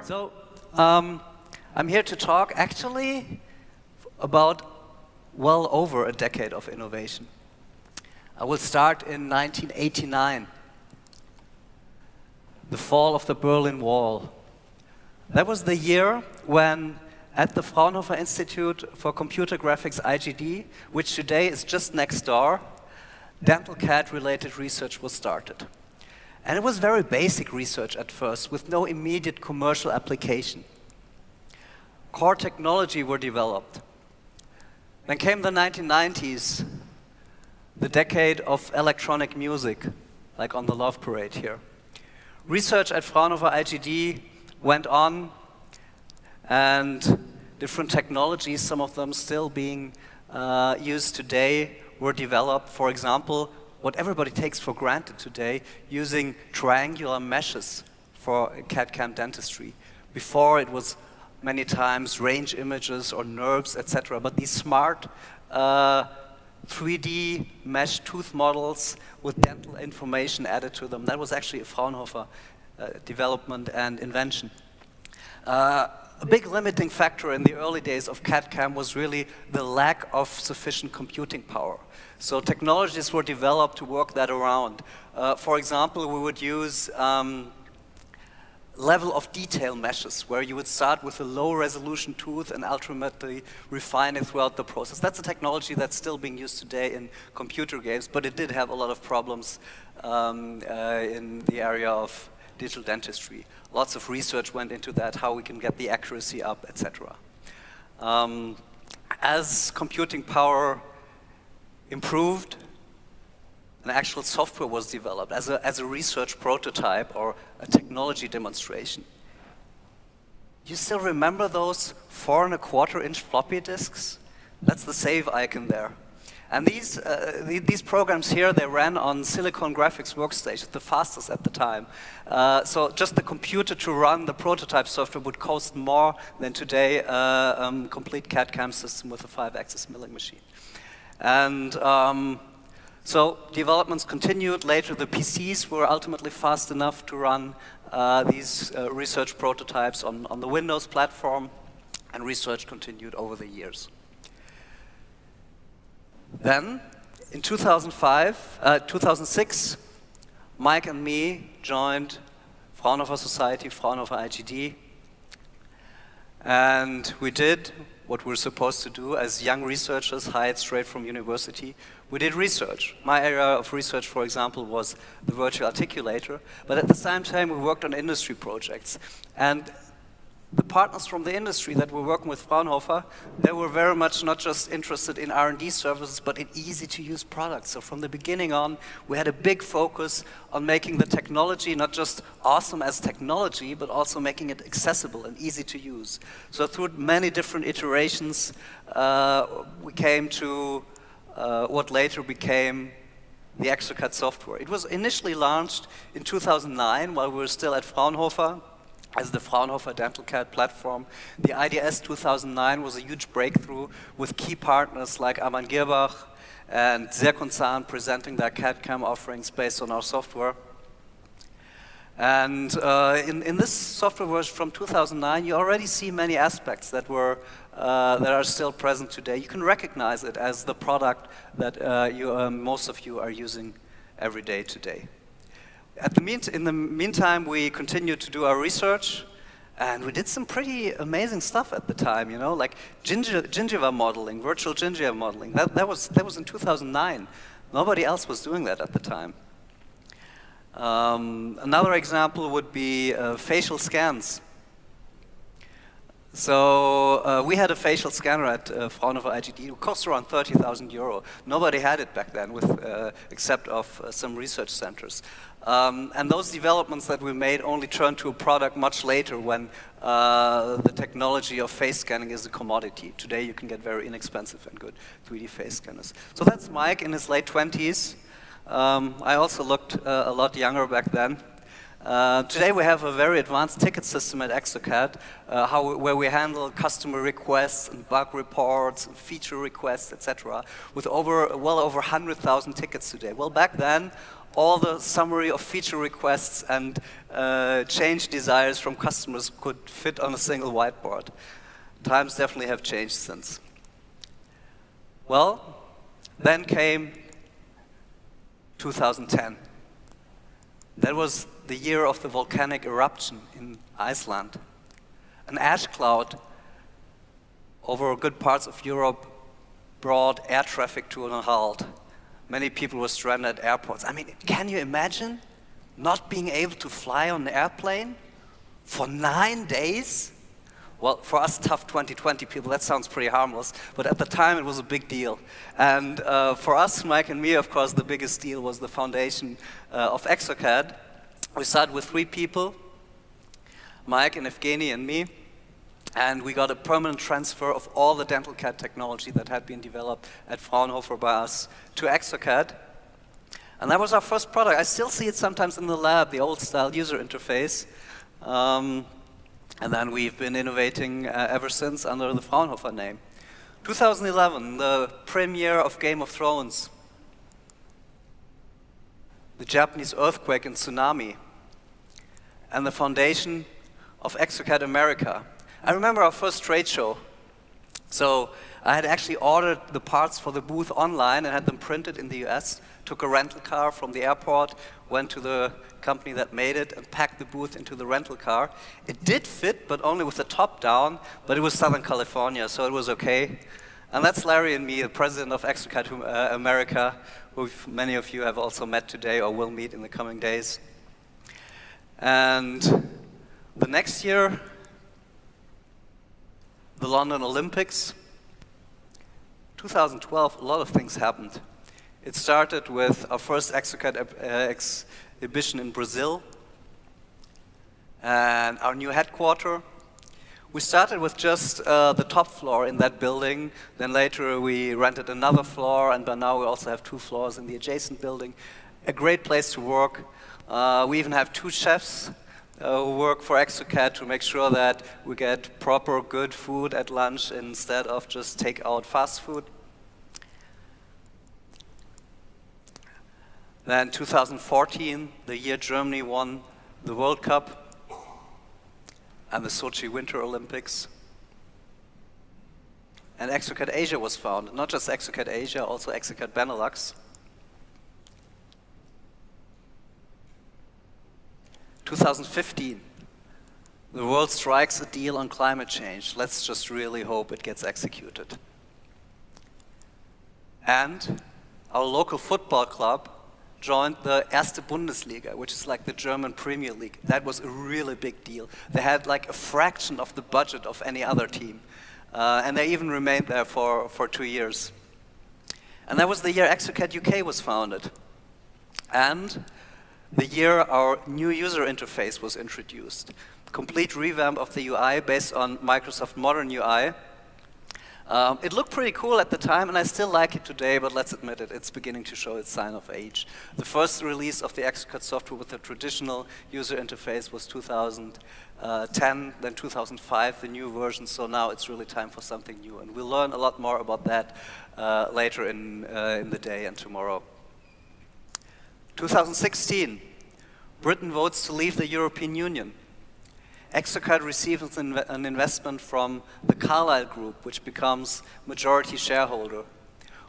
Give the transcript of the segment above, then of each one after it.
So, I'm here to talk actually about well over a decade of innovation. I will start in 1989, the fall of the Berlin Wall. That was the year when at the Fraunhofer Institute for Computer Graphics, IGD, which today is just next door, dental CAD-related research was started. And it was very basic research at first, with no immediate commercial application. Core technology were developed. Then came the 1990s, the decade of electronic music, like on the Love Parade here. Research at Fraunhofer IGD went on, and different technologies, some of them still being used today, were developed. For example, what everybody takes for granted today, using triangular meshes for CAD/CAM dentistry. Before it was many times range images or NURBS, etc. But these smart 3D mesh tooth models with dental information added to them, that was actually a Fraunhofer development and invention. A big limiting factor in the early days of CAD/CAM was really the lack of sufficient computing power. So technologies were developed to work that around. For example, we would use level of detail meshes, where you would start with a low resolution tooth and ultimately refine it throughout the process. That's a technology that's still being used today in computer games, but it did have a lot of problems in the area of digital dentistry. Lots of research went into that, how we can get the accuracy up, etc. As computing power improved, an actual software was developed as a research prototype or a technology demonstration. You still remember those 4¼ inch floppy disks? That's the save icon there. And these programs here, they ran on Silicon graphics workstations, the fastest at the time. So just the computer to run the prototype software would cost more than today a complete CAD/CAM system with a 5-axis milling machine. And so developments continued. Later, the PCs were ultimately fast enough to run these research prototypes on the Windows platform, and research continued over the years. Then, in 2006, Mike and me joined Fraunhofer Society, Fraunhofer IGD, and we did what we're supposed to do as young researchers hired straight from university. We did research. My area of research, for example, was the virtual articulator, but at the same time we worked on industry projects. And the partners from the industry that were working with Fraunhofer, they were very much not just interested in R&D services, but in easy-to-use products. So from the beginning on, we had a big focus on making the technology not just awesome as technology, but also making it accessible and easy to use. So through many different iterations, we came to what later became the exocad software. It was initially launched in 2009 while we were still at Fraunhofer, as the Fraunhofer Dental CAD platform. The IDS 2009 was a huge breakthrough with key partners like Amann Gierbach and Serkonzahn presenting their CAD/CAM offerings based on our software. And in this software version from 2009, you already see many aspects that are still present today. You can recognize it as the product that most of you are using every day today. In the meantime, we continued to do our research, and we did some pretty amazing stuff at the time, you know, like gingiva modeling, virtual gingiva modeling. That was in 2009. Nobody else was doing that at the time. Another example would be facial scans. So we had a facial scanner at Fraunhofer IGD. It cost around 30,000 euro. Nobody had it back then, except of some research centers. And those developments that we made only turned to a product much later when the technology of face scanning is a commodity. Today you can get very inexpensive and good 3D face scanners. So that's Mike in his late 20s. I also looked a lot younger back then. Today we have a very advanced ticket system at exocad where we handle customer requests and bug reports and feature requests, etc. with well over 100,000 tickets today. Well, back then all the summary of feature requests and change desires from customers could fit on a single whiteboard. Times definitely have changed since. Well, then came 2010. That was the year of the volcanic eruption in Iceland. An ash cloud over good parts of Europe brought air traffic to a halt. Many people were stranded at airports. I mean, can you imagine not being able to fly on an airplane for 9 days? Well, for us tough 2020 people, that sounds pretty harmless, but at the time it was a big deal. And for us, Mike and me, of course, the biggest deal was the foundation of exocad. We started with 3 people, Mike and Evgeny and me, and we got a permanent transfer of all the dental CAD technology that had been developed at Fraunhofer by us to exocad. And that was our first product. I still see it sometimes in the lab, the old style user interface. And then we've been innovating ever since under the Fraunhofer name. 2011, the premiere of Game of Thrones. The Japanese earthquake and tsunami. And the foundation of exocad America. I remember our first trade show. So I had actually ordered the parts for the booth online and had them printed in the US, took a rental car from the airport, went to the company that made it and packed the booth into the rental car. It did fit, but only with the top down, but it was Southern California, so it was okay. And that's Larry and me, the president of exocad America, who many of you have also met today or will meet in the coming days. And the next year, the London Olympics. 2012, a lot of things happened. It started with our first exocad exhibition in Brazil and our new headquarters. We started with just the top floor in that building. Then later we rented another floor, and by now we also have 2 floors in the adjacent building. A great place to work. We even have 2 chefs who work for exocad to make sure that we get proper, good food at lunch instead of just take-out fast food. Then 2014, the year Germany won the World Cup and the Sochi Winter Olympics. And exocad Asia was founded. Not just exocad Asia, also exocad Benelux. 2015, the world strikes a deal on climate change. Let's just really hope it gets executed. And our local football club joined the Erste Bundesliga, which is like the German Premier League. That was a really big deal. They had like a fraction of the budget of any other team. And they even remained there for 2 years. And that was the year exocad UK was founded. And the year our new user interface was introduced. Complete revamp of the UI based on Microsoft Modern UI. It looked pretty cool at the time, and I still like it today, but let's admit it, it's beginning to show its sign of age. The first release of the exocad software with the traditional user interface was 2010, then 2005, the new version, so now it's really time for something new. And we'll learn a lot more about that later in the day and tomorrow. 2016, Britain votes to leave the European Union. exocad receives an investment from the Carlyle Group, which becomes majority shareholder.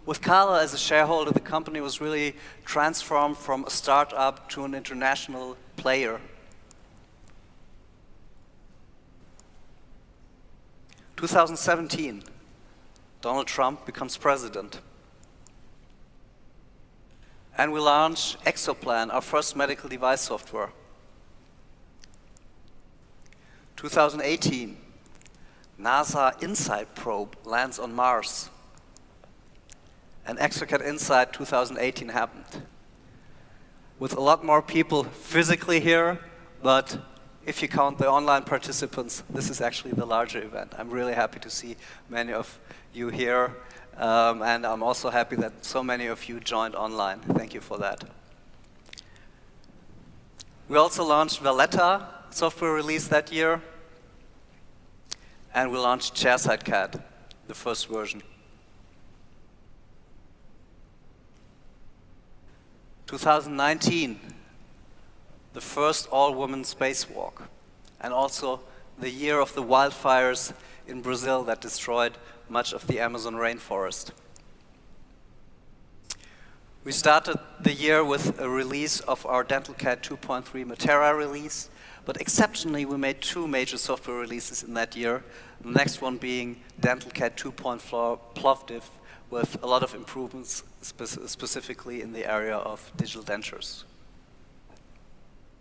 With Carlyle as a shareholder, the company was really transformed from a startup to an international player. 2017, Donald Trump becomes president. And we launch Exoplan, our first medical device software. 2018, NASA InSight probe lands on Mars. And exocad InSight 2018 happened. With a lot more people physically here, but if you count the online participants, this is actually the larger event. I'm really happy to see many of you here. And I'm also happy that so many of you joined online. Thank you for that. We also launched Valletta software release that year. And we launched Chairside CAD, the first version. 2019, the first all-women spacewalk, and also the year of the wildfires in Brazil that destroyed much of the Amazon rainforest. We started the year with a release of our DentalCAD 2.3 Matera release, but exceptionally we made 2 major software releases in that year. The next one being DentalCAD 2.4 Plovdiv, with a lot of improvements specifically in the area of digital dentures.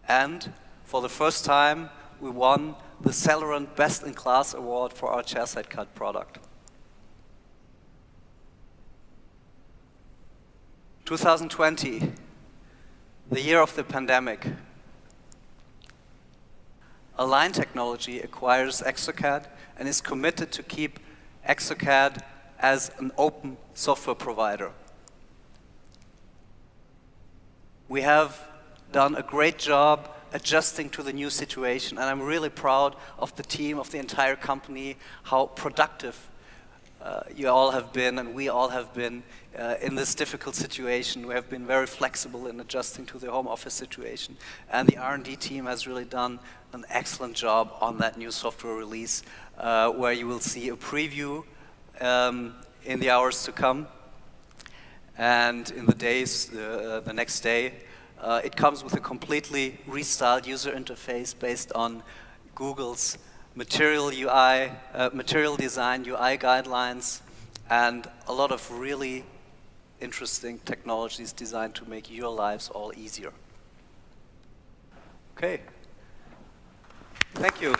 And for the first time, we won the Celerant Best in Class Award for our chairside cut product. 2020, the year of the pandemic. Align Technology acquires exocad and is committed to keep exocad as an open software provider. We have done a great job adjusting to the new situation, and I'm really proud of the team, of the entire company, how productive you all have been and we all have been in this difficult situation. We have been very flexible in adjusting to the home office situation, and the R&D team has really done an excellent job on that new software release, where you will see a preview in the hours to come and in the days, the next day. It comes with a completely restyled user interface based on Google's material design UI guidelines, and a lot of really interesting technologies designed to make your lives all easier. Okay. Thank you.